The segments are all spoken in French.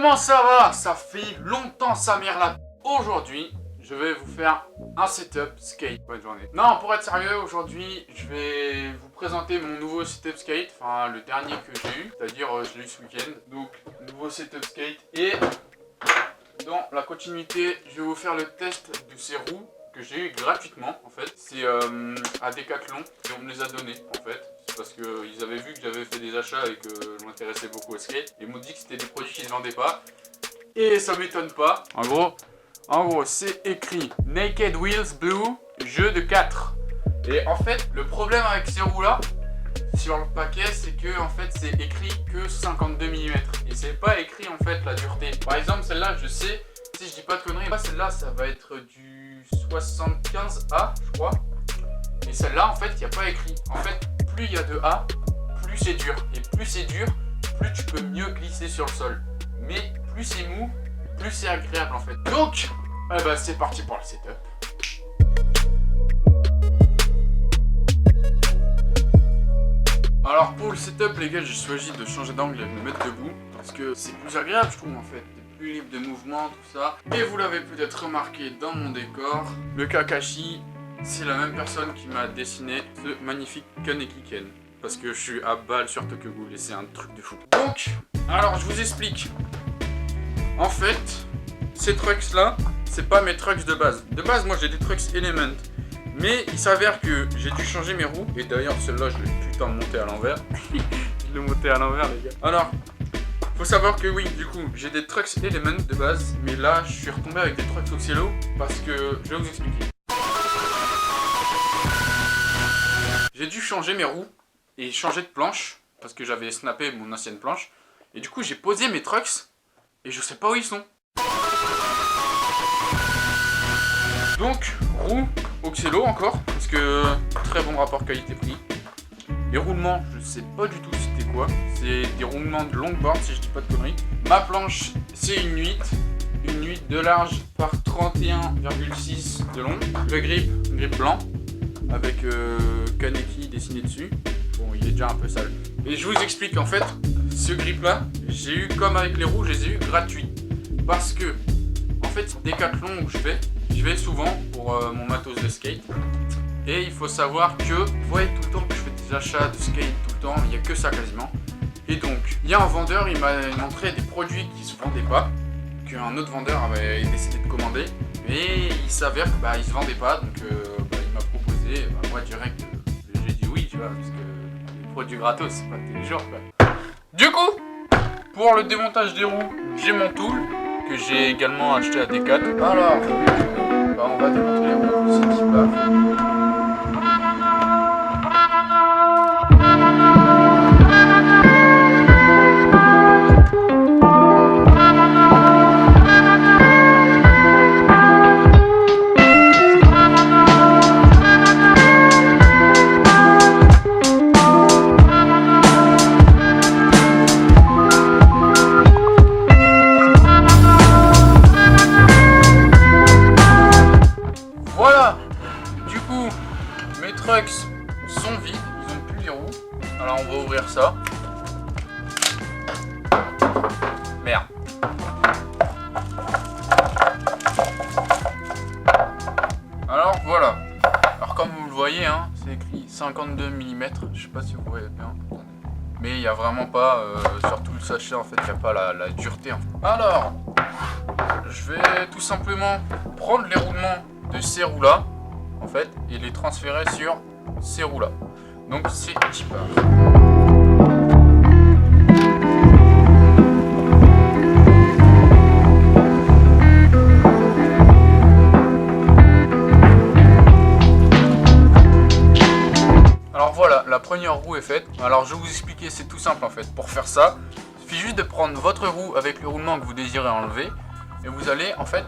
Comment ça va? Ça fait longtemps sa mère là. Aujourd'hui, je vais vous faire un setup skate. Bonne journée. Non, pour être sérieux, aujourd'hui, je vais vous présenter mon nouveau setup skate. Enfin, le dernier que j'ai eu. C'est-à-dire, je l'ai eu ce week-end. Donc, nouveau setup skate. Et dans la continuité, je vais vous faire le test de ces roues que j'ai eu gratuitement, en fait. C'est à Decathlon. Et on me les a données, en fait. Parce qu'ils avaient vu que j'avais fait des achats et que je m'intéressais beaucoup au skate. Ils m'ont dit que c'était des produits qui ne se vendaient pas. Et ça m'étonne pas. En gros, c'est écrit Naked Wheels Blue, jeu de 4. Et en fait, le problème avec ces roues-là, sur le paquet, c'est que en fait, c'est écrit que 52 mm. Et c'est pas écrit en fait la dureté. Par exemple, celle-là, je sais, si je dis pas de conneries, celle-là, ça va être du 75A, je crois. Et celle-là, en fait, il n'y a pas écrit. En fait, plus il y a de A, plus c'est dur. Et plus c'est dur, plus tu peux mieux glisser sur le sol. Mais plus c'est mou, plus c'est agréable en fait. Donc, eh ben, c'est parti pour le setup. Alors pour le setup, les gars, j'ai choisi de changer d'angle et de me mettre debout. Parce que c'est plus agréable, je trouve en fait. T'es plus libre de mouvement, tout ça. Et vous l'avez peut-être remarqué dans mon décor, le Kakashi, c'est la même personne qui m'a dessiné ce magnifique Kaneki Ken. Parce que je suis à balle sur Tokyo Ghoul et c'est un truc de fou. Donc, alors je vous explique. En fait, ces trucks là, c'est pas mes trucks de base. De base, moi j'ai des trucks Element. Mais il s'avère que j'ai dû changer mes roues. Et d'ailleurs, celle-là, je l'ai putain monté à l'envers. Je l'ai monté à l'envers, les gars. Alors, faut savoir que oui, du coup, j'ai des trucks Element de base. Mais là, je suis retombé avec des trucks Oxylo. Parce que, je vais vous expliquer. J'ai dû changer mes roues et changer de planche parce que j'avais snappé mon ancienne planche. Et du coup, j'ai posé mes trucks et je sais pas où ils sont. Donc, roues Oxylo encore parce que très bon rapport qualité-prix. Les roulements, je sais pas du tout c'était quoi. C'est des roulements de longboard si je dis pas de conneries. Ma planche, c'est une 8 de large par 31,6 de long. Le grip blanc. Avec Kaneki dessiné dessus. Bon, il est déjà un peu sale. Et je vous explique, en fait, ce grip là, j'ai eu comme avec les roues, je les ai eu gratuits. Parce que, en fait, Decathlon où je vais souvent pour mon matos de skate. Et il faut savoir que, vous voyez tout le temps que je fais des achats de skate, tout le temps, il n'y a que ça quasiment. Et donc, il y a un vendeur, il m'a montré des produits qui se vendaient pas, qu'un autre vendeur avait décidé de commander. Et il s'avère que il se vendait pas, donc il m'a proposé, moi direct, j'ai dit oui, tu vois, parce que les produits gratos, c'est pas tous les jours, quoi. Du coup, pour le démontage des roues, j'ai mon tool, que j'ai également acheté à Decathlon. Alors, on va démonter les roues, c'est type là. Mes trucks sont vides, ils n'ont plus les roues. Alors on va ouvrir ça. Merde. Alors voilà. Alors comme vous le voyez, hein, c'est écrit 52 mm. Je sais pas si vous voyez bien. Mais il n'y a vraiment pas, sur tout le sachet en fait, il n'y a pas la dureté. En fait. Alors, je vais tout simplement prendre les roulements de ces roues là. En fait, et les transférer sur ces roues là. Donc c'est qui part. Alors voilà, la première roue est faite. Alors je vais vous expliquer, c'est tout simple en fait. Pour faire ça, il suffit juste de prendre votre roue avec le roulement que vous désirez enlever. Et vous allez en fait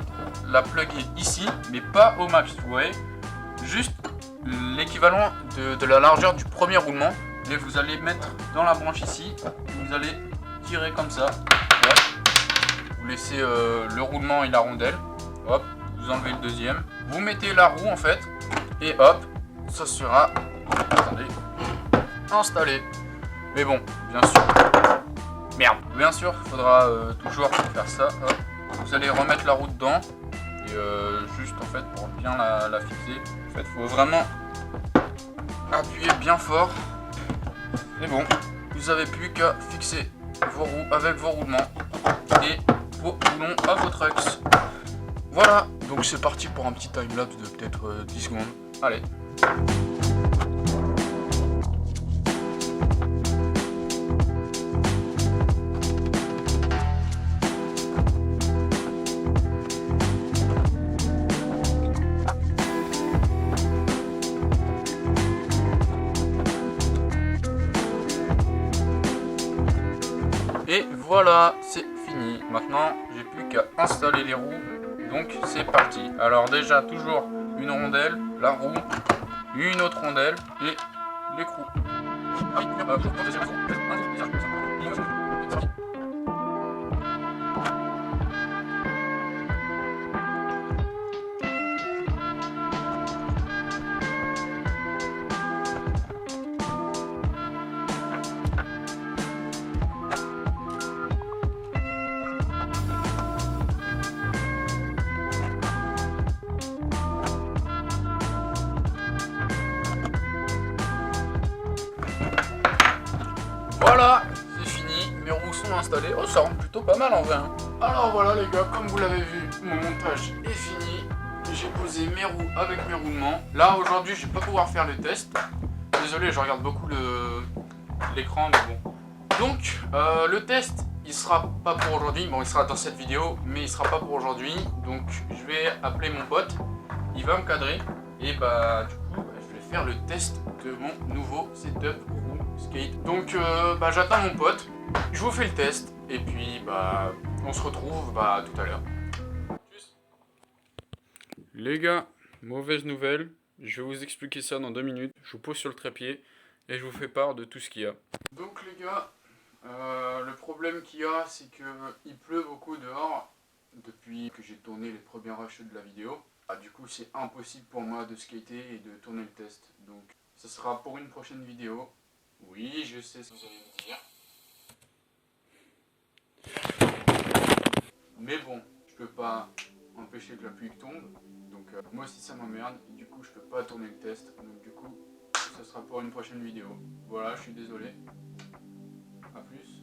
la plugger ici, mais pas au max, vous voyez. Juste l'équivalent de la largeur du premier roulement. Et vous allez mettre dans la branche ici. Vous allez tirer comme ça. Hop. Vous laissez le roulement et la rondelle. Hop. Vous enlevez le deuxième. Vous mettez la roue en fait. Et hop. Ça sera, attendez, installé. Mais bon, bien sûr, Merde. Bien sûr, il faudra toujours faire ça. Hop. Vous allez remettre la roue dedans. Et juste en fait pour bien la fixer. En fait, il faut vraiment appuyer bien fort. Et bon, vous avez plus qu'à fixer vos roues avec vos roulements et vos boulons à votre axe. Voilà, donc c'est parti pour un petit timelapse de peut-être 10 secondes. Allez. Et voilà, c'est fini. Maintenant, j'ai plus qu'à installer les roues. Donc c'est parti. Alors déjà, toujours une rondelle, la roue, une autre rondelle et l'écrou. Voilà, c'est fini, mes roues sont installées. Oh, ça rend plutôt pas mal en vrai. Hein. Alors voilà les gars, comme vous l'avez vu, mon montage est fini. J'ai posé mes roues avec mes roulements. Là aujourd'hui, je vais pas pouvoir faire le test. Désolé, je regarde beaucoup l'écran, mais bon. Donc, le test, il sera pas pour aujourd'hui. Bon, il sera dans cette vidéo, mais il sera pas pour aujourd'hui. Donc, je vais appeler mon pote. Il va me cadrer. Et bah, du coup, je vais faire le test de mon nouveau setup roue skate. Donc, bah, j'attends mon pote. Je vous fais le test. Et puis, bah, on se retrouve tout à l'heure. Les gars, mauvaise nouvelle. Je vais vous expliquer ça dans 2 minutes. Je vous pose sur le trépied et je vous fais part de tout ce qu'il y a. Donc les gars, le problème qu'il y a, c'est qu'il pleut beaucoup dehors depuis que j'ai tourné les premiers rushs de la vidéo. Du coup, c'est impossible pour moi de skater et de tourner le test. Donc, ce sera pour une prochaine vidéo. Oui, je sais ce que vous allez me dire. Mais bon, je peux pas empêcher que la pluie tombe. Donc, moi aussi ça m'emmerde. Et du coup, je peux pas tourner le test. Donc, du coup, ce sera pour une prochaine vidéo. Voilà, je suis désolé. A plus.